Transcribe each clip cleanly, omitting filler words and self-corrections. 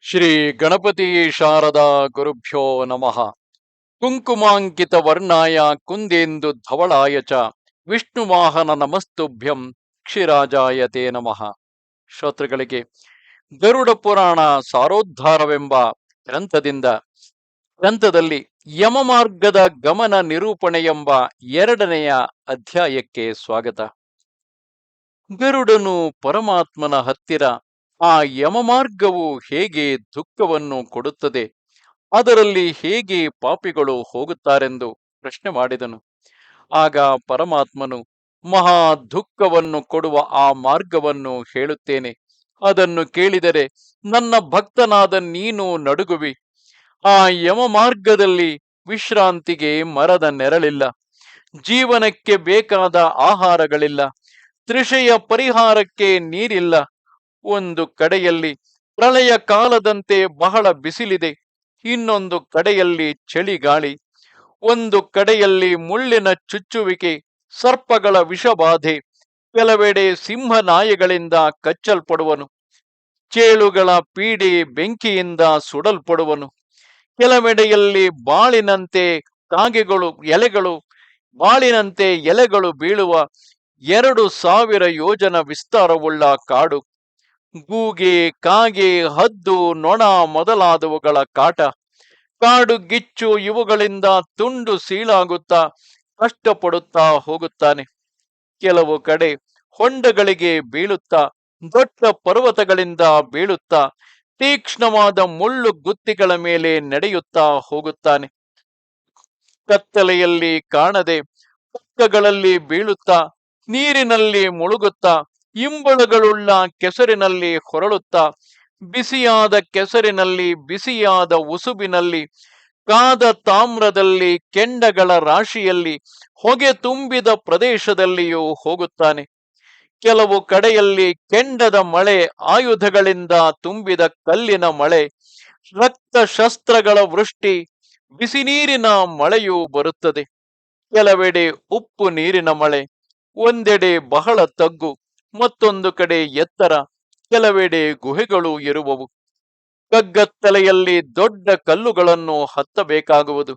ಶ್ರೀ ಗಣಪತಿ ಶಾರದಾ ಗುರುಭ್ಯೋ ನಮಃ. ಕುಂಕುಮಾಂಕಿತ ವರ್ಣಾಯ ಕುಂದೇಂದು ಧವಳಾಯ ಚ ವಿಷ್ಣುವಾಹನ ನಮಸ್ತುಭ್ಯಂ ಕ್ಷಿರಾಜಾಯ ತೇ ನಮಃ. ಶ್ರೋತೃಗಳಿಗೆ ಗರುಡ ಪುರಾಣ ಸಾರೋದ್ಧಾರವೆಂಬ ಗ್ರಂಥದಲ್ಲಿ ಯಮಮಾರ್ಗದ ಗಮನ ನಿರೂಪಣೆ ಎಂಬ 2ನೆಯ ಅಧ್ಯಾಯಕ್ಕೆ ಸ್ವಾಗತ. ಗರುಡನು ಪರಮಾತ್ಮನ ಹತ್ತಿರ ಆ ಯಮಮಾರ್ಗವು ಹೇಗೆ ದುಃಖವನ್ನು ಕೊಡುತ್ತದೆ, ಅದರಲ್ಲಿ ಹೇಗೆ ಪಾಪಿಗಳು ಹೋಗುತ್ತಾರೆಂದು ಪ್ರಶ್ನೆ ಮಾಡಿದನು. ಆಗ ಪರಮಾತ್ಮನು, ಮಹಾ ದುಃಖವನ್ನು ಕೊಡುವ ಆ ಮಾರ್ಗವನ್ನು ಹೇಳುತ್ತೇನೆ, ಅದನ್ನು ಕೇಳಿದರೆ ನನ್ನ ಭಕ್ತನಾದ ನೀನು ನಡುಗುವಿ. ಆ ಯಮ ಮಾರ್ಗದಲ್ಲಿ ವಿಶ್ರಾಂತಿಗೆ ಮರದ ನೆರಳಿಲ್ಲ, ಜೀವನಕ್ಕೆ ಬೇಕಾದ ಆಹಾರಗಳಿಲ್ಲ, ತೃಷೆಯ ಪರಿಹಾರಕ್ಕೆ ನೀರಿಲ್ಲ. ಒಂದು ಕಡೆಯಲ್ಲಿ ಪ್ರಳಯ ಕಾಲದಂತೆ ಬಹಳ ಬಿಸಿಲಿದೆ, ಇನ್ನೊಂದು ಕಡೆಯಲ್ಲಿ ಚಳಿಗಾಳಿ, ಒಂದು ಕಡೆಯಲ್ಲಿ ಮುಳ್ಳಿನ ಚುಚ್ಚುವಿಕೆ, ಸರ್ಪಗಳ ವಿಷಬಾಧೆ, ಕೆಲವೆಡೆ ಸಿಂಹನಾಯಿಗಳಿಂದ ಕಚ್ಚಲ್ಪಡುವನು, ಚೇಳುಗಳ ಪೀಡೆ ಬೆಂಕಿಯಿಂದ ಸುಡಲ್ಪಡುವನು, ಕೆಲವೆಡೆಯಲ್ಲಿ ಬಾಳಿನಂತೆ ಎಲೆಗಳು ಬೀಳುವ 2000 ಯೋಜನ ವಿಸ್ತಾರವುಳ್ಳ ಕಾಡು, ಗೂಗೆ, ಕಾಗೆ, ಹದ್ದು, ನೊಣ ಮೊದಲಾದವುಗಳ ಕಾಟ, ಕಾಡು ಗಿಚ್ಚು ಇವುಗಳಿಂದ ತುಂಡು ಸೀಳಾಗುತ್ತಾ ಕಷ್ಟಪಡುತ್ತಾ ಹೋಗುತ್ತಾನೆ. ಕೆಲವು ಕಡೆ ಹೊಂಡಗಳಿಗೆ ಬೀಳುತ್ತಾ, ದೊಡ್ಡ ಪರ್ವತಗಳಿಂದ ಬೀಳುತ್ತಾ, ತೀಕ್ಷ್ಣವಾದ ಮುಳ್ಳು ಗುತ್ತಿಗಳ ಮೇಲೆ ನಡೆಯುತ್ತಾ ಹೋಗುತ್ತಾನೆ. ಕತ್ತಲೆಯಲ್ಲಿ ಕಾಣದೆ ಪಕ್ಕಗಳಲ್ಲಿ ಬೀಳುತ್ತಾ, ನೀರಿನಲ್ಲಿ ಮುಳುಗುತ್ತಾ, ಇಂಬಳಗಳುಳ್ಳ ಕೆಸರಿನಲ್ಲಿ ಹೊರಳುತ್ತಾ, ಬಿಸಿಯಾದ ಕೆಸರಿನಲ್ಲಿ, ಬಿಸಿಯಾದ ಉಸುಬಿನಲ್ಲಿ, ಕಾದ ತಾಮ್ರದಲ್ಲಿ, ಕೆಂಡಗಳ ರಾಶಿಯಲ್ಲಿ, ಹೊಗೆ ತುಂಬಿದ ಪ್ರದೇಶದಲ್ಲಿಯೂ ಹೋಗುತ್ತಾನೆ. ಕೆಲವು ಕಡೆಯಲ್ಲಿ ಕೆಂಡದ ಮಳೆ, ಆಯುಧಗಳಿಂದ ತುಂಬಿದ ಕಲ್ಲಿನ ಮಳೆ, ರಕ್ತ ಶಸ್ತ್ರಗಳ ವೃಷ್ಟಿ, ಬಿಸಿ ನೀರಿನ ಮಳೆಯೂ ಬರುತ್ತದೆ. ಕೆಲವೆಡೆ ಉಪ್ಪು ನೀರಿನ ಮಳೆ, ಒಂದೆಡೆ ಬಹಳ ತಗ್ಗು, ಮತ್ತೊಂದು ಕಡೆ ಎತ್ತರ, ಕೆಲವೆಡೆ ಗುಹೆಗಳು ಇರುವವು. ಕಗ್ಗತ್ತಲೆಯಲ್ಲಿ ದೊಡ್ಡ ಕಲ್ಲುಗಳನ್ನು ಹತ್ತಬೇಕಾಗುವುದು.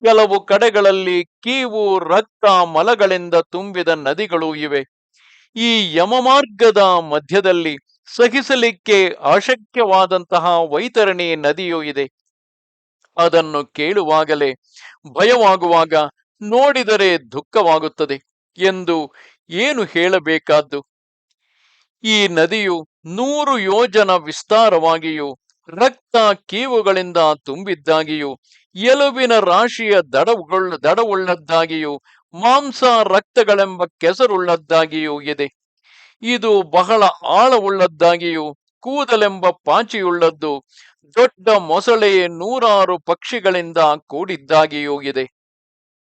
ಕೆಲವು ಕಡೆಗಳಲ್ಲಿ ಕೀವು, ರಕ್ತ, ಮಲಗಳಿಂದ ತುಂಬಿದ ನದಿಗಳು ಇವೆ. ಈ ಯಮಮಾರ್ಗದ ಮಧ್ಯದಲ್ಲಿ ಸಹಿಸಲಿಕ್ಕೆ ಅಶಕ್ಯವಾದಂತಹ ವೈತರಣಿ ನದಿಯೂ ಇದೆ. ಅದನ್ನು ಕೇಳುವಾಗಲೇ ಭಯವಾಗುವಾಗ, ನೋಡಿದರೆ ದುಃಖವಾಗುತ್ತದೆ ಎಂದು ಏನು ಹೇಳಬೇಕಾದ್ದು. ಈ ನದಿಯು 100 ಯೋಜನ ವಿಸ್ತಾರವಾಗಿಯೂ, ರಕ್ತ ಕೀವುಗಳಿಂದ ತುಂಬಿದ್ದಾಗಿಯೂ, ಎಲುಬಿನ ರಾಶಿಯ ದಡವುಳ್ಳದ್ದಾಗಿಯೂ, ಮಾಂಸ ರಕ್ತಗಳೆಂಬ ಕೆಸರುಳ್ಳದ್ದಾಗಿಯೂ ಇದೆ. ಇದು ಬಹಳ ಆಳವುಳ್ಳದ್ದಾಗಿಯೂ, ಕೂದಲೆಂಬ ಪಾಚಿಯುಳ್ಳದ್ದು, ದೊಡ್ಡ ಮೊಸಳೆ 100 ಪಕ್ಷಿಗಳಿಂದ ಕೂಡಿದ್ದಾಗಿಯೂ ಇದೆ.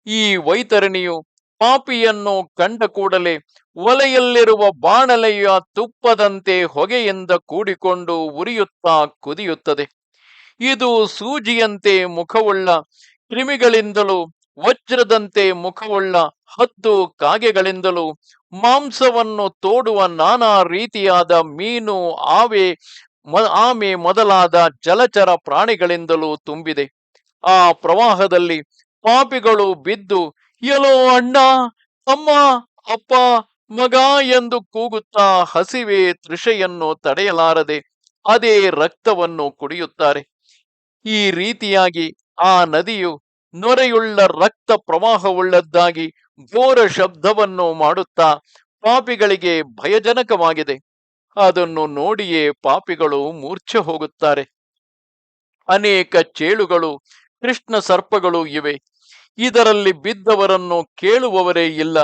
ಈ ವೈತರಣಿಯು ಪಾಪಿಯನ್ನು ಕಂಡ ಕೂಡಲೇ ಒಲೆಯಲ್ಲಿರುವ ಬಾಣಲೆಯ ತುಪ್ಪದಂತೆ ಹೊಗೆಯಿಂದ ಕೂಡಿಕೊಂಡು ಉರಿಯುತ್ತಾ ಕುದಿಯುತ್ತದೆ. ಇದು ಸೂಜಿಯಂತೆ ಮುಖವುಳ್ಳ ಕ್ರಿಮಿಗಳಿಂದಲೂ, ವಜ್ರದಂತೆ ಮುಖವುಳ್ಳ ಹದ್ದು ಕಾಗೆಗಳಿಂದಲೂ, ಮಾಂಸವನ್ನು ತೋಡುವ ನಾನಾ ರೀತಿಯಾದ ಮೀನು, ಆಮೆ ಮೊದಲಾದ ಜಲಚರ ಪ್ರಾಣಿಗಳಿಂದಲೂ ತುಂಬಿದೆ. ಆ ಪ್ರವಾಹದಲ್ಲಿ ಪಾಪಿಗಳು ಬಿದ್ದು, ಎಲ್ಲೋ ಅಣ್ಣ, ಅಮ್ಮ, ಅಪ್ಪ, ಮಗ ಎಂದು ಕೂಗುತ್ತಾ ಹಸಿವೆ, ತೃಷೆಯನ್ನು ತಡೆಯಲಾರದೆ ಅದೇ ರಕ್ತವನ್ನು ಕುಡಿಯುತ್ತಾರೆ. ಈ ರೀತಿಯಾಗಿ ಆ ನದಿಯು ನೊರೆಯುಳ್ಳ ರಕ್ತ ಪ್ರವಾಹವುಳ್ಳದ್ದಾಗಿ ಘೋರ ಶಬ್ದವನ್ನು ಮಾಡುತ್ತಾ ಪಾಪಿಗಳಿಗೆ ಭಯಜನಕವಾಗಿದೆ. ಅದನ್ನು ನೋಡಿಯೇ ಪಾಪಿಗಳು ಮೂರ್ಛೆ ಹೋಗುತ್ತಾರೆ. ಅನೇಕ ಚೇಳುಗಳು, ಕೃಷ್ಣ ಸರ್ಪಗಳು ಇವೆ. ಇದರಲ್ಲಿ ಬಿದ್ದವರನ್ನು ಕೇಳುವವರೇ ಇಲ್ಲ.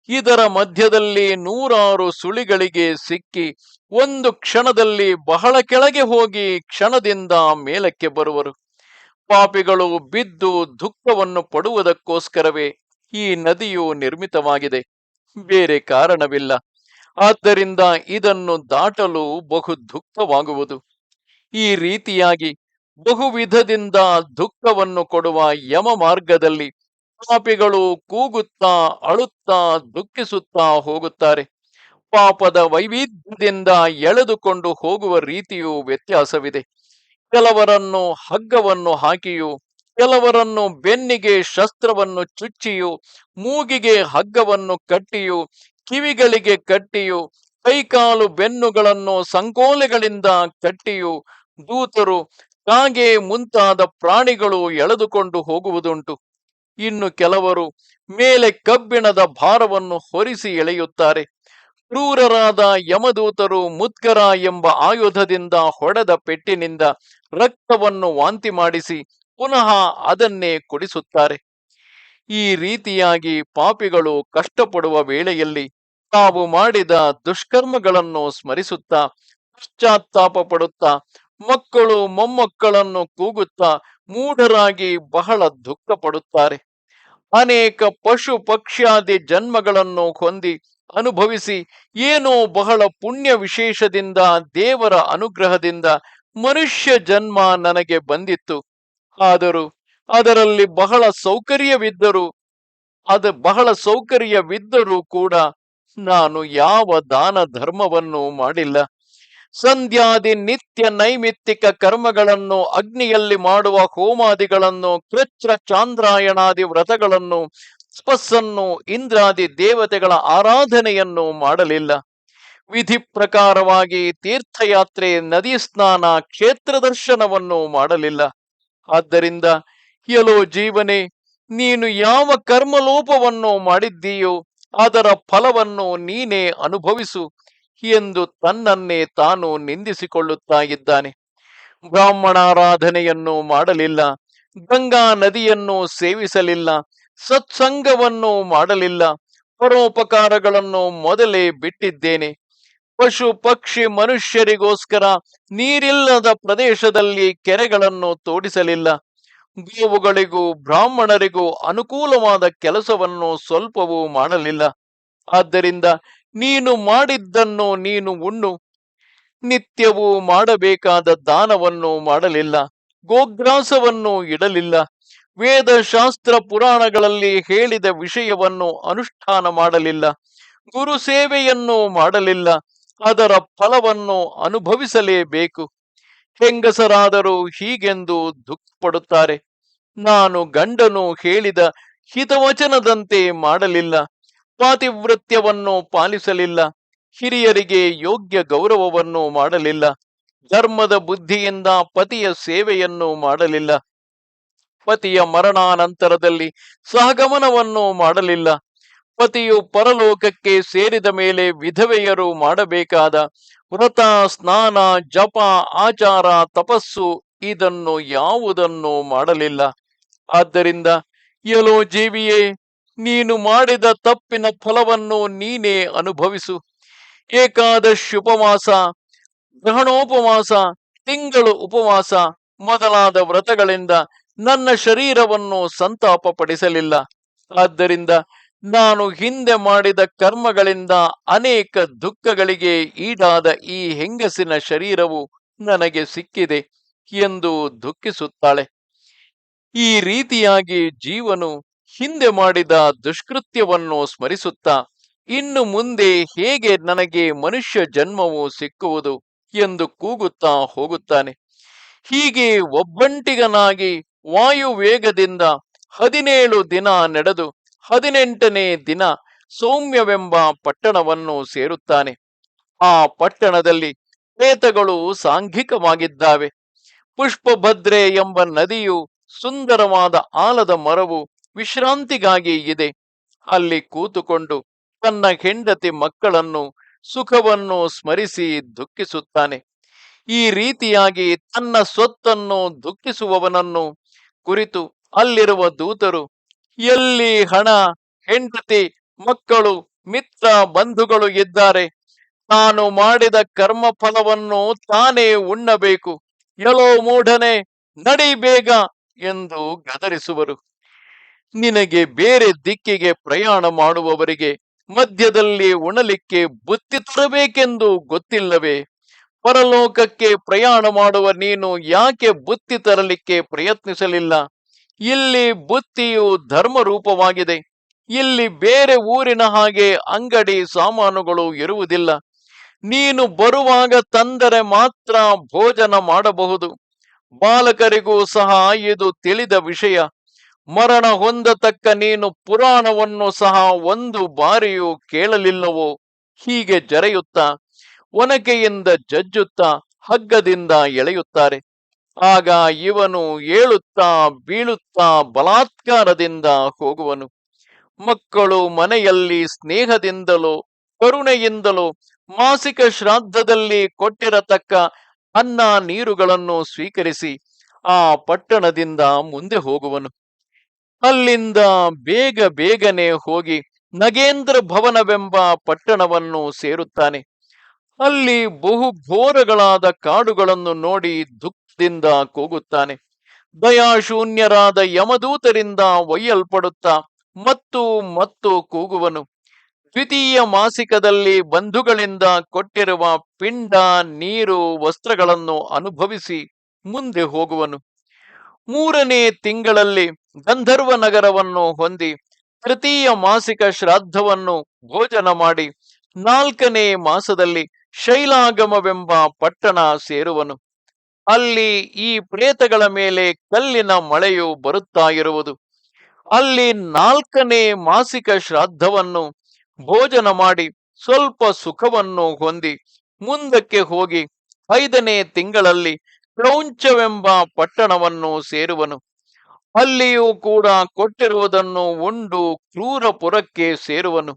ಇದರ ಮಧ್ಯದಲ್ಲಿ 100 ಸುಳಿಗಳಿಗೆ ಸಿಕ್ಕಿ ಒಂದು ಕ್ಷಣದಲ್ಲಿ ಬಹಳ ಕೆಳಗೆ ಹೋಗಿ ಕ್ಷಣದಿಂದ ಮೇಲಕ್ಕೆ ಬರುವರು. ಪಾಪಿಗಳು ಬಿದ್ದು ದುಃಖವನ್ನು ಪಡುವುದಕ್ಕೋಸ್ಕರವೇ ಈ ನದಿಯು ನಿರ್ಮಿತವಾಗಿದೆ, ಬೇರೆ ಕಾರಣವಿಲ್ಲ. ಆದ್ದರಿಂದ ಇದನ್ನು ದಾಟಲು ಬಹು ದುಃಖವಾಗುವುದು. ಈ ರೀತಿಯಾಗಿ ಬಹುವಿಧದಿಂದ ದುಃಖವನ್ನು ಕೊಡುವ ಯಮ ಮಾರ್ಗದಲ್ಲಿ ಪಾಪಿಗಳು ಕೂಗುತ್ತಾ, ಅಳುತ್ತಾ, ದುಃಖಿಸುತ್ತಾ ಹೋಗುತ್ತಾರೆ. ಪಾಪದ ವೈವಿಧ್ಯದಿಂದ ಎಳೆದುಕೊಂಡು ಹೋಗುವ ರೀತಿಯೂ ವ್ಯತ್ಯಾಸವಿದೆ. ಕೆಲವರನ್ನು ಹಗ್ಗವನ್ನು ಹಾಕಿಯೂ, ಕೆಲವರನ್ನು ಬೆನ್ನಿಗೆ ಶಸ್ತ್ರವನ್ನು ಚುಚ್ಚಿಯೂ, ಮೂಗಿಗೆ ಹಗ್ಗವನ್ನು ಕಟ್ಟಿಯೂ, ಕಿವಿಗಳಿಗೆ ಕಟ್ಟಿಯೂ, ಕೈಕಾಲು ಬೆನ್ನುಗಳನ್ನು ಸಂಕೋಲೆಗಳಿಂದ ಕಟ್ಟಿಯೂ, ದೂತರು ಕಾಗೆ ಮುಂತಾದ ಪ್ರಾಣಿಗಳು ಎಳೆದುಕೊಂಡು ಹೋಗುವುದುಂಟು. ಇನ್ನು ಕೆಲವರು ಮೇಲೆ ಕಬ್ಬಿಣದ ಭಾರವನ್ನು ಹೊರಿಸಿ ಎಳೆಯುತ್ತಾರೆ. ಕ್ರೂರರಾದ ಯಮದೂತರು ಮುದ್ಗರ ಎಂಬ ಆಯುಧದಿಂದ ಹೊಡೆದ ಪೆಟ್ಟಿನಿಂದ ರಕ್ತವನ್ನು ವಾಂತಿ ಮಾಡಿಸಿ ಪುನಃ ಅದನ್ನೇ ಕುಡಿಸುತ್ತಾರೆ. ಈ ರೀತಿಯಾಗಿ ಪಾಪಿಗಳು ಕಷ್ಟಪಡುವ ವೇಳೆಯಲ್ಲಿ ತಾವು ಮಾಡಿದ ದುಷ್ಕರ್ಮಗಳನ್ನು ಸ್ಮರಿಸುತ್ತಾ ಪಶ್ಚಾತ್ತಾಪ ಪಡುತ್ತಾ ಮಕ್ಕಳು ಮೊಮ್ಮಕ್ಕಳನ್ನು ಕೂಗುತ್ತಾ ಮೂಢರಾಗಿ ಬಹಳ ದುಃಖ ಪಡುತ್ತಾರೆ. ಅನೇಕ ಪಶು ಪಕ್ಷ್ಯಾದಿ ಜನ್ಮಗಳನ್ನು ಹೊಂದಿ ಅನುಭವಿಸಿ ಏನೋ ಬಹಳ ಪುಣ್ಯ ವಿಶೇಷದಿಂದ ದೇವರ ಅನುಗ್ರಹದಿಂದ ಮನುಷ್ಯ ಜನ್ಮ ನನಗೆ ಬಂದಿತ್ತು. ಆದರೂ ಅದರಲ್ಲಿ ಬಹಳ ಸೌಕರ್ಯವಿದ್ದರೂ ಕೂಡ ನಾನು ಯಾವ ದಾನ ಧರ್ಮವನ್ನು ಮಾಡಿಲ್ಲ. ಸಂಧ್ಯಾದಿ ನಿತ್ಯ ನೈಮಿತ್ತಿಕ ಕರ್ಮಗಳನ್ನು, ಅಗ್ನಿಯಲ್ಲಿ ಮಾಡುವ ಹೋಮಾದಿಗಳನ್ನು, ಕೃಚ್ಛ್ರ ಚಾಂದ್ರಾಯಣಾದಿ ವ್ರತಗಳನ್ನು, ತಪಸ್ಸನ್ನು, ಇಂದ್ರಾದಿ ದೇವತೆಗಳ ಆರಾಧನೆಯನ್ನು ಮಾಡಲಿಲ್ಲ. ವಿಧಿ ಪ್ರಕಾರವಾಗಿ ತೀರ್ಥಯಾತ್ರೆ, ನದಿ ಸ್ನಾನ, ಕ್ಷೇತ್ರ ದರ್ಶನವನ್ನು ಮಾಡಲಿಲ್ಲ. ಆದ್ದರಿಂದ ಎಲೋ ಜೀವನೇ, ನೀನು ಯಾವ ಕರ್ಮಲೋಪವನ್ನು ಮಾಡಿದ್ದೀಯೋ ಅದರ ಫಲವನ್ನು ನೀನೇ ಅನುಭವಿಸು ಎಂದು ತನ್ನನ್ನೇ ತಾನು ನಿಂದಿಸಿಕೊಳ್ಳುತ್ತಾ ಇದ್ದಾನೆ. ಬ್ರಾಹ್ಮಣಾರಾಧನೆಯನ್ನು ಮಾಡಲಿಲ್ಲ, ಗಂಗಾ ನದಿಯನ್ನು ಸೇವಿಸಲಿಲ್ಲ, ಸತ್ಸಂಗವನ್ನು ಮಾಡಲಿಲ್ಲ, ಪರೋಪಕಾರಗಳನ್ನು ಮೊದಲೇ ಬಿಟ್ಟಿದ್ದೇನೆ. ಪಶು ಪಕ್ಷಿ ಮನುಷ್ಯರಿಗೋಸ್ಕರ ನೀರಿಲ್ಲದ ಪ್ರದೇಶದಲ್ಲಿ ಕೆರೆಗಳನ್ನು ತೋಡಿಸಲಿಲ್ಲ. ಗೋವುಗಳಿಗೂ ಬ್ರಾಹ್ಮಣರಿಗೂ ಅನುಕೂಲವಾದ ಕೆಲಸವನ್ನು ಸ್ವಲ್ಪವೂ ಮಾಡಲಿಲ್ಲ. ಆದ್ದರಿಂದ ನೀನು ಮಾಡಿದ್ದನ್ನು ನೀನು ಉಣ್ಣು. ನಿತ್ಯವೂ ಮಾಡಬೇಕಾದ ದಾನವನ್ನು ಮಾಡಲಿಲ್ಲ, ಗೋಗ್ರಾಸವನ್ನು ಇಡಲಿಲ್ಲ, ವೇದಶಾಸ್ತ್ರ ಪುರಾಣಗಳಲ್ಲಿ ಹೇಳಿದ ವಿಷಯವನ್ನು ಅನುಷ್ಠಾನ ಮಾಡಲಿಲ್ಲ, ಗುರು ಸೇವೆಯನ್ನು ಮಾಡಲಿಲ್ಲ. ಅದರ ಫಲವನ್ನು ಅನುಭವಿಸಲೇಬೇಕು. ಹೆಂಗಸರಾದರೂ ಹೀಗೆಂದು ದುಃಖ ಪಡುತ್ತಾರೆ. ನಾನು ಗಂಡನು ಹೇಳಿದ ಹಿತವಚನದಂತೆ ಮಾಡಲಿಲ್ಲ, ಪಾತಿವೃತ್ಯವನ್ನು ಪಾಲಿಸಲಿಲ್ಲ, ಹಿರಿಯರಿಗೆ ಯೋಗ್ಯ ಗೌರವವನ್ನು ಮಾಡಲಿಲ್ಲ, ಧರ್ಮದ ಬುದ್ಧಿಯಿಂದ ಪತಿಯ ಸೇವೆಯನ್ನು ಮಾಡಲಿಲ್ಲ, ಪತಿಯ ಮರಣಾನಂತರದಲ್ಲಿ ಸಹಗಮನವನ್ನು ಮಾಡಲಿಲ್ಲ, ಪತಿಯು ಪರಲೋಕಕ್ಕೆ ಸೇರಿದ ಮೇಲೆ ವಿಧವೆಯರು ಮಾಡಬೇಕಾದ ವ್ರತ, ಸ್ನಾನ, ಜಪ, ಆಚಾರ, ತಪಸ್ಸು ಇದನ್ನು ಯಾವುದನ್ನು ಮಾಡಲಿಲ್ಲ. ಆದ್ದರಿಂದ ಎಲೋ ಜೀವಿಯೇ, ನೀನು ಮಾಡಿದ ತಪ್ಪಿನ ಫಲವನ್ನು ನೀನೇ ಅನುಭವಿಸು. ಏಕಾದಶಿ ಉಪವಾಸ, ಗ್ರಹಣೋಪವಾಸ, ತಿಂಗಳು ಉಪವಾಸ ಮೊದಲಾದ ವ್ರತಗಳಿಂದ ನನ್ನ ಶರೀರವನ್ನು ಸಂತಾಪ ಪಡಿಸಲಿಲ್ಲ. ಆದ್ದರಿಂದ ನಾನು ಹಿಂದೆ ಮಾಡಿದ ಕರ್ಮಗಳಿಂದ ಅನೇಕ ದುಃಖಗಳಿಗೆ ಈಡಾದ ಈ ಹೆಂಗಸಿನ ಶರೀರವು ನನಗೆ ಸಿಕ್ಕಿದೆ ಎಂದು ದುಃಖಿಸುತ್ತಾಳೆ. ಈ ರೀತಿಯಾಗಿ ಜೀವನು ಹಿಂದೆ ಮಾಡಿದ ದುಷ್ಕೃತ್ಯವನ್ನು ಸ್ಮರಿಸುತ್ತಾ ಇನ್ನು ಮುಂದೆ ಹೇಗೆ ನನಗೆ ಮನುಷ್ಯ ಜನ್ಮವು ಸಿಕ್ಕುವುದು ಎಂದು ಕೂಗುತ್ತಾ ಹೋಗುತ್ತಾನೆ. ಹೀಗೆ ಒಬ್ಬಂಟಿಗನಾಗಿ ವಾಯುವೇಗದಿಂದ 17 ದಿನ ನಡೆದು 18ನೇ ದಿನ ಸೌಮ್ಯವೆಂಬ ಪಟ್ಟಣವನ್ನು ಸೇರುತ್ತಾನೆ. ಆ ಪಟ್ಟಣದಲ್ಲಿ ಪ್ರೇತಗಳು ಸಾಂಘಿಕವಾಗಿದ್ದಾವೆ. ಪುಷ್ಪಭದ್ರೆ ಎಂಬ ನದಿಯು, ಸುಂದರವಾದ ಆಲದ ಮರವು ವಿಶ್ರಾಂತಿಗಾಗಿ ಇದೆ. ಅಲ್ಲಿ ಕೂತುಕೊಂಡು ತನ್ನ ಹೆಂಡತಿ ಮಕ್ಕಳನ್ನು, ಸುಖವನ್ನು ಸ್ಮರಿಸಿ ದುಃಖಿಸುತ್ತಾನೆ. ಈ ರೀತಿಯಾಗಿ ತನ್ನ ಸ್ವತ್ತನ್ನು ದುಃಖಿಸುವವನನ್ನು ಕುರಿತು ಅಲ್ಲಿರುವ ದೂತರು, ಎಲ್ಲಿ ಹಣ, ಹೆಂಡತಿ, ಮಕ್ಕಳು, ಮಿತ್ರ, ಬಂಧುಗಳು ಇದ್ದಾರೆ, ತಾನು ಮಾಡಿದ ಕರ್ಮ ಫಲವನ್ನು ತಾನೇ ಉಣ್ಣಬೇಕು, ಎಲೋ ಮೂಢನೆ, ನಡಿ ಬೇಗ ಎಂದು ಗದರಿಸುವರು. ನಿನಗೆ ಬೇರೆ ದಿಕ್ಕಿಗೆ ಪ್ರಯಾಣ ಮಾಡುವವರಿಗೆ ಮಧ್ಯದಲ್ಲಿ ಉಣಲಿಕ್ಕೆ ಬುತ್ತಿ ತರಬೇಕೆಂದು ಗೊತ್ತಿಲ್ಲವೇ? ಪರಲೋಕಕ್ಕೆ ಪ್ರಯಾಣ ಮಾಡುವ ನೀನು ಯಾಕೆ ಬುತ್ತಿ ತರಲಿಕ್ಕೆ ಪ್ರಯತ್ನಿಸಲಿಲ್ಲ? ಇಲ್ಲಿ ಬುತ್ತಿಯು ಧರ್ಮ ರೂಪವಾಗಿದೆ. ಇಲ್ಲಿ ಬೇರೆ ಊರಿನ ಹಾಗೆ ಅಂಗಡಿ ಸಾಮಾನುಗಳು ಇರುವುದಿಲ್ಲ. ನೀನು ಬರುವಾಗ ತಂದರೆ ಮಾತ್ರ ಭೋಜನ ಮಾಡಬಹುದು. ಬಾಲಕರಿಗೂ ಸಹ ಇದು ತಿಳಿದ ವಿಷಯ. ಮರಣ ಹೊಂದತಕ್ಕ ನೀನು ಪುರಾಣವನ್ನು ಸಹ ಒಂದು ಬಾರಿಯೂ ಕೇಳಲಿಲ್ಲವೋ? ಹೀಗೆ ಜರೆಯುತ್ತಾ ಒನಕೆಯಿಂದ ಜಜ್ಜುತ್ತಾ ಹಗ್ಗದಿಂದ ಎಳೆಯುತ್ತಾರೆ. ಆಗ ಇವನು ಏಳುತ್ತಾ ಬೀಳುತ್ತಾ ಬಲಾತ್ಕಾರದಿಂದ ಹೋಗುವನು. ಮಕ್ಕಳು ಮನೆಯಲ್ಲಿ ಸ್ನೇಹದಿಂದಲೋ ಕರುಣೆಯಿಂದಲೋ ಮಾಸಿಕ ಶ್ರಾದ್ದದಲ್ಲಿ ಕೊಟ್ಟಿರತಕ್ಕ ಅನ್ನ ನೀರುಗಳನ್ನು ಸ್ವೀಕರಿಸಿ ಆ ಪಟ್ಟಣದಿಂದ ಮುಂದೆ ಹೋಗುವನು. ಅಲ್ಲಿಂದ ಬೇಗ ಬೇಗನೆ ಹೋಗಿ ನಗೇಂದ್ರ ಭವನವೆಂಬ ಪಟ್ಟಣವನ್ನು ಸೇರುತ್ತಾನೆ. ಅಲ್ಲಿ ಬಹು ಘೋರಗಳಾದ ಕಾಡುಗಳನ್ನು ನೋಡಿ ದುಃಖದಿಂದ ಕೂಗುತ್ತಾನೆ. ದಯಾಶೂನ್ಯರಾದ ಯಮದೂತರಿಂದ ಒಯ್ಯಲ್ಪಡುತ್ತಾ ಮತ್ತು ಮತ್ತು ಕೂಗುವನು. ದ್ವಿತೀಯ ಮಾಸಿಕದಲ್ಲಿ ಬಂಧುಗಳಿಂದ ಕೊಟ್ಟಿರುವ ಪಿಂಡ, ನೀರು, ವಸ್ತ್ರಗಳನ್ನು ಅನುಭವಿಸಿ ಮುಂದೆ ಹೋಗುವನು. ಮೂರನೇ ತಿಂಗಳಲ್ಲಿ ಗಂಧರ್ವ ನಗರವನ್ನು ಹೊಂದಿ ತೃತೀಯ ಮಾಸಿಕ ಶ್ರಾದ್ದವನ್ನು ಭೋಜನ ಮಾಡಿ ನಾಲ್ಕನೇ ಮಾಸದಲ್ಲಿ ಶೈಲಾಗಮವೆಂಬ ಪಟ್ಟಣ ಸೇರುವನು. ಅಲ್ಲಿ ಈ ಪ್ರೇತಗಳ ಮೇಲೆ ಕಲ್ಲಿನ ಮಳೆಯು ಬರುತ್ತಾ ಇರುವುದು. ಅಲ್ಲಿ ನಾಲ್ಕನೇ ಮಾಸಿಕ ಶ್ರಾದ್ದವನ್ನು ಭೋಜನ ಮಾಡಿ ಸ್ವಲ್ಪ ಸುಖವನ್ನು ಹೊಂದಿ ಮುಂದಕ್ಕೆ ಹೋಗಿ ಐದನೇ ತಿಂಗಳಲ್ಲಿ ಕ್ರೌಂಚವೆಂಬ ಪಟ್ಟಣವನ್ನು ಸೇರುವನು. ಅಲ್ಲಿಯೂ ಕೂಡ ಕೊಟ್ಟಿರುವುದನ್ನು ಉಂಡು ಕ್ರೂರಪುರಕ್ಕೆ ಸೇರುವನು.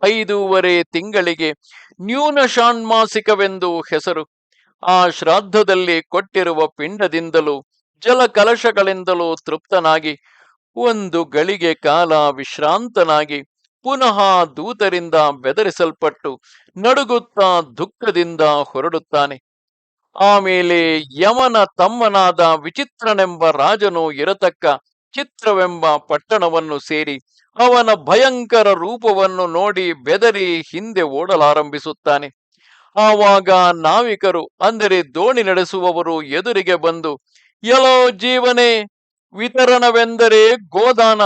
5.5 ತಿಂಗಳಿಗೆ ನ್ಯೂನ ಷಾಣ್ಮಾಸಿಕವೆಂದು ಹೆಸರು. ಆ ಶ್ರಾದ್ದದಲ್ಲಿ ಕೊಟ್ಟಿರುವ ಪಿಂಡದಿಂದಲೂ ಜಲಕಲಶಗಳಿಂದಲೂ ತೃಪ್ತನಾಗಿ ಒಂದು ಗಳಿಗೆ ಕಾಲ ವಿಶ್ರಾಂತನಾಗಿ ಪುನಃ ದೂತರಿಂದ ಬೆದರಿಸಲ್ಪಟ್ಟು ನಡುಗುತ್ತಾ ದುಃಖದಿಂದ ಹೊರಡುತ್ತಾನೆ. ಆಮೇಲೆ ಯಮನ ತಮ್ಮನಾದ ವಿಚಿತ್ರನೆಂಬ ರಾಜನು ಇರತಕ್ಕ ಚಿತ್ರವೆಂಬ ಪಟ್ಟಣವನ್ನು ಸೇರಿ ಅವನ ಭಯಂಕರ ರೂಪವನ್ನು ನೋಡಿ ಬೆದರಿ ಹಿಂದೆ ಓಡಲಾರಂಭಿಸುತ್ತಾನೆ. ಆವಾಗ ನಾವಿಕರು ಅಂದರೆ ದೋಣಿ ನಡೆಸುವವರು ಎದುರಿಗೆ ಬಂದು, ಎಲೋ ಜೀವನೇ, ವಿತರಣವೆಂದರೆ ಗೋದಾನ.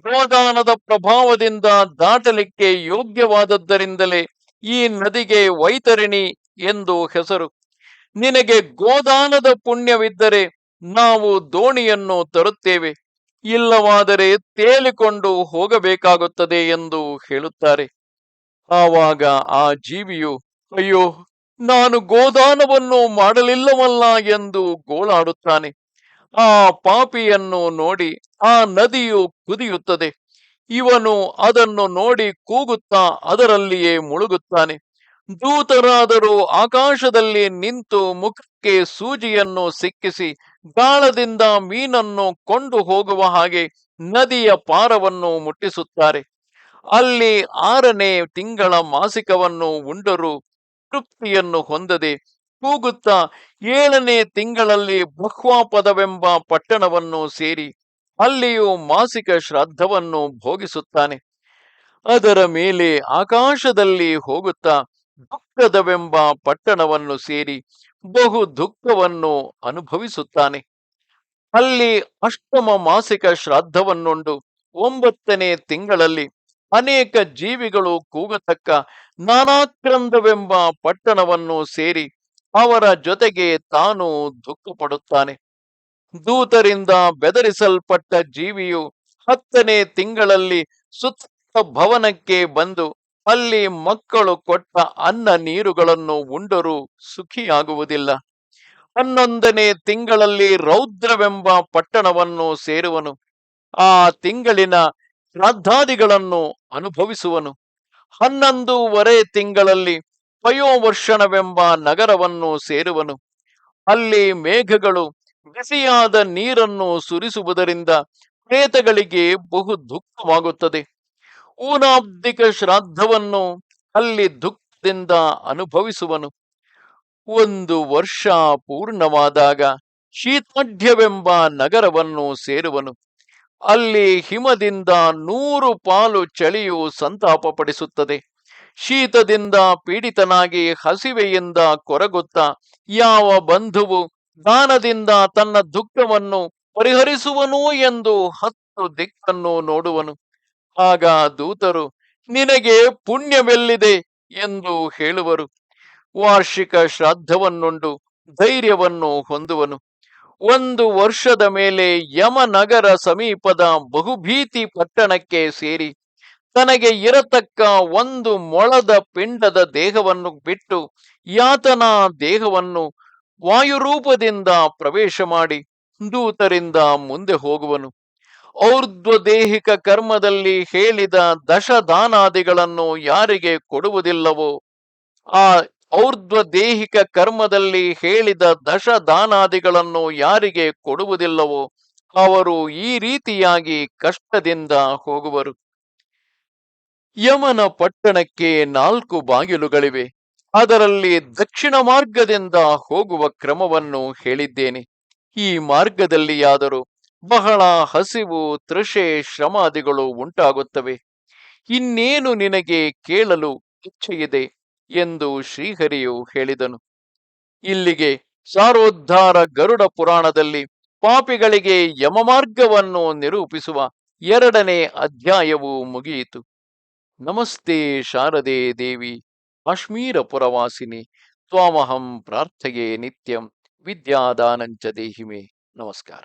ಗೋದಾನದ ಪ್ರಭಾವದಿಂದ ದಾಟಲಿಕ್ಕೆ ಯೋಗ್ಯವಾದದ್ದರಿಂದಲೇ ಈ ನದಿಗೆ ವೈತರಣಿ ಎಂದು ಹೆಸರು. ನಿನಗೆ ಗೋದಾನದ ಪುಣ್ಯವಿದ್ದರೆ ನಾವು ದೋಣಿಯನ್ನು ತರುತ್ತೇವೆ, ಇಲ್ಲವಾದರೆ ತೇಲಿಕೊಂಡು ಹೋಗಬೇಕಾಗುತ್ತದೆ ಎಂದು ಹೇಳುತ್ತಾರೆ. ಆವಾಗ ಆ ಜೀವಿಯು, ಅಯ್ಯೋ, ನಾನು ಗೋದಾನವನ್ನು ಮಾಡಲಿಲ್ಲವಲ್ಲ ಎಂದು ಗೋಳಾಡುತ್ತಾನೆ. ಆ ಪಾಪಿಯನ್ನು ನೋಡಿ ಆ ನದಿಯು ಕುದಿಯುತ್ತದೆ. ಇವನು ಅದನ್ನು ನೋಡಿ ಕೂಗುತ್ತಾ ಅದರಲ್ಲಿಯೇ ಮುಳುಗುತ್ತಾನೆ. ದೂತರಾದರೂ ಆಕಾಶದಲ್ಲಿ ನಿಂತು ಮುಖಕ್ಕೆ ಸೂಜಿಯನ್ನು ಸಿಕ್ಕಿಸಿ ಗಾಳದಿಂದ ಮೀನನ್ನು ಕೊಂಡು ಹೋಗುವ ಹಾಗೆ ನದಿಯ ಪಾರವನ್ನು ಮುಟ್ಟಿಸುತ್ತಾರೆ. ಅಲ್ಲಿ 6ನೇ ತಿಂಗಳ ಮಾಸಿಕವನ್ನು ಉಂಡರೂ ತೃಪ್ತಿಯನ್ನು ಹೊಂದದೆ ಕೂಗುತ್ತಾ 7ನೇ ತಿಂಗಳಲ್ಲಿ ಬಹ್ವಾಪದವೆಂಬ ಪಟ್ಟಣವನ್ನು ಸೇರಿ ಅಲ್ಲಿಯೂ ಮಾಸಿಕ ಶ್ರಾದ್ದವನ್ನು ಭೋಗಿಸುತ್ತಾನೆ. ಅದರ ಮೇಲೆ ಆಕಾಶದಲ್ಲಿ ಹೋಗುತ್ತಾ ದುಃಖದವೆಂಬ ಪಟ್ಟಣವನ್ನು ಸೇರಿ ಬಹು ದುಃಖವನ್ನು ಅನುಭವಿಸುತ್ತಾನೆ. ಅಲ್ಲಿ ಅಷ್ಟಮ ಮಾಸಿಕ ಶ್ರಾದ್ದವನ್ನುಂಡು 9ನೇ ತಿಂಗಳಲ್ಲಿ ಅನೇಕ ಜೀವಿಗಳು ಕೂಗತಕ್ಕ ನಾನಾಕ್ರಂದವೆಂಬ ಪಟ್ಟಣವನ್ನು ಸೇರಿ ಅವರ ಜೊತೆಗೆ ತಾನು ದುಃಖ ಪಡುತ್ತಾನೆ. ದೂತರಿಂದ ಬೆದರಿಸಲ್ಪಟ್ಟ ಜೀವಿಯು 10ನೇ ತಿಂಗಳಲ್ಲಿ ಸುತ್ತ ಭವನಕ್ಕೆ ಬಂದು ಅಲ್ಲಿ ಮಕ್ಕಳು ಕೊಟ್ಟ ಅನ್ನ ನೀರುಗಳನ್ನು ಉಂಡರೂ ಸುಖಿಯಾಗುವುದಿಲ್ಲ. 11ನೇ ತಿಂಗಳಲ್ಲಿ ರೌದ್ರವೆಂಬ ಪಟ್ಟಣವನ್ನು ಸೇರುವನು. ಆ ತಿಂಗಳಿನ ಶ್ರಾದ್ದಾದಿಗಳನ್ನು ಅನುಭವಿಸುವನು. 11.5 ತಿಂಗಳಲ್ಲಿ ಪಯೋವರ್ಷಣವೆಂಬ ನಗರವನ್ನು ಸೇರುವನು. ಅಲ್ಲಿ ಮೇಘಗಳು ಬಿಸಿಯಾದ ನೀರನ್ನು ಸುರಿಸುವುದರಿಂದ ಪ್ರೇತಗಳಿಗೆ ಬಹು ದುಃಖವಾಗುತ್ತದೆ. ಊನಾಬ್ದಿಕ ಶ್ರಾದ್ದವನ್ನು ಅಲ್ಲಿ ದುಃಖದಿಂದ ಅನುಭವಿಸುವನು. 1 ವರ್ಷ ಪೂರ್ಣವಾದಾಗ ಶೀತಾಢ್ಯವೆಂಬ ನಗರವನ್ನು ಸೇರುವನು. ಅಲ್ಲಿ ಹಿಮದಿಂದ 100 ಪಾಲು ಚಳಿಯು ಸಂತಾಪಪಡಿಸುತ್ತದೆ. ಶೀತದಿಂದ ಪೀಡಿತನಾಗಿ ಹಸಿವೆಯಿಂದ ಕೊರಗುತ್ತಾ ಯಾವ ಬಂಧುವು ದಾನದಿಂದ ತನ್ನ ದುಃಖವನ್ನು ಪರಿಹರಿಸುವನು ಎಂದು 10 ದಿಕ್ಕನ್ನು ನೋಡುವನು. ಆಗ ದೂತರು, ನಿನಗೆ ಪುಣ್ಯವೆಲ್ಲಿದೆ ಎಂದು ಹೇಳುವರು. ವಾರ್ಷಿಕ ಶ್ರಾದ್ದವನ್ನುಂಡು ಧೈರ್ಯವನ್ನು ಹೊಂದುವನು. ಒಂದು ವರ್ಷದ ಮೇಲೆ ಯಮನಗರ ಸಮೀಪದ ಬಹುಭೀತಿ ಪಟ್ಟಣಕ್ಕೆ ಸೇರಿ ತನಗೆ ಇರತಕ್ಕ ಒಂದು ಮೊಳದ ಪಿಂಡದ ದೇಹವನ್ನು ಬಿಟ್ಟು ಯಾತನಾ ದೇಹವನ್ನು ವಾಯುರೂಪದಿಂದ ಪ್ರವೇಶ ಮಾಡಿ ದೂತರಿಂದ ಮುಂದೆ ಹೋಗುವನು. ಔರ್ಧ್ವದೇಹಿಕ ಕರ್ಮದಲ್ಲಿ ಹೇಳಿದ ದಶದಾನಾದಿಗಳನ್ನು ಯಾರಿಗೆ ಕೊಡುವುದಿಲ್ಲವೋ, ಆ ಔರ್ಧ್ವದೇಹಿಕ ಕರ್ಮದಲ್ಲಿ ಹೇಳಿದ ದಶದಾನಾದಿಗಳನ್ನು ಯಾರಿಗೆ ಕೊಡುವುದಿಲ್ಲವೋ ಅವರು ಈ ರೀತಿಯಾಗಿ ಕಷ್ಟದಿಂದ ಹೋಗುವರು. ಯಮನ ಪಟ್ಟಣಕ್ಕೆ 4 ಬಾಗಿಲುಗಳಿವೆ. ಅದರಲ್ಲಿ ದಕ್ಷಿಣ ಮಾರ್ಗದಿಂದ ಹೋಗುವ ಕ್ರಮವನ್ನು ಹೇಳಿದ್ದೇನೆ. ಈ ಮಾರ್ಗದಲ್ಲಿಯಾದರೂ ಬಹಳ ಹಸಿವು, ತೃಷೆ, ಶ್ರಮಾದಿಗಳು ಉಂಟಾಗುತ್ತವೆ. ಇನ್ನೇನು ನಿನಗೆ ಕೇಳಲು ಇಚ್ಛೆಯಿದೆ ಎಂದು ಶ್ರೀಹರಿಯು ಹೇಳಿದನು. ಇಲ್ಲಿಗೆ ಸಾರೋದ್ಧಾರ ಗರುಡ ಪುರಾಣದಲ್ಲಿ ಪಾಪಿಗಳಿಗೆ ಯಮಮಾರ್ಗವನ್ನು ನಿರೂಪಿಸುವ 2ನೇ ಅಧ್ಯಾಯವು ಮುಗಿಯಿತು. ನಮಸ್ತೆ ಶಾರದೆ ದೇವಿ ಕಾಶ್ಮೀರ ಪುರವಾಸಿನಿ ತ್ವಾಮಹಂ ಪ್ರಾರ್ಥಯೇ ನಿತ್ಯಂ ವಿದ್ಯಾದಾನಂಚ ದೇಹಿಮೆ. ನಮಸ್ಕಾರ.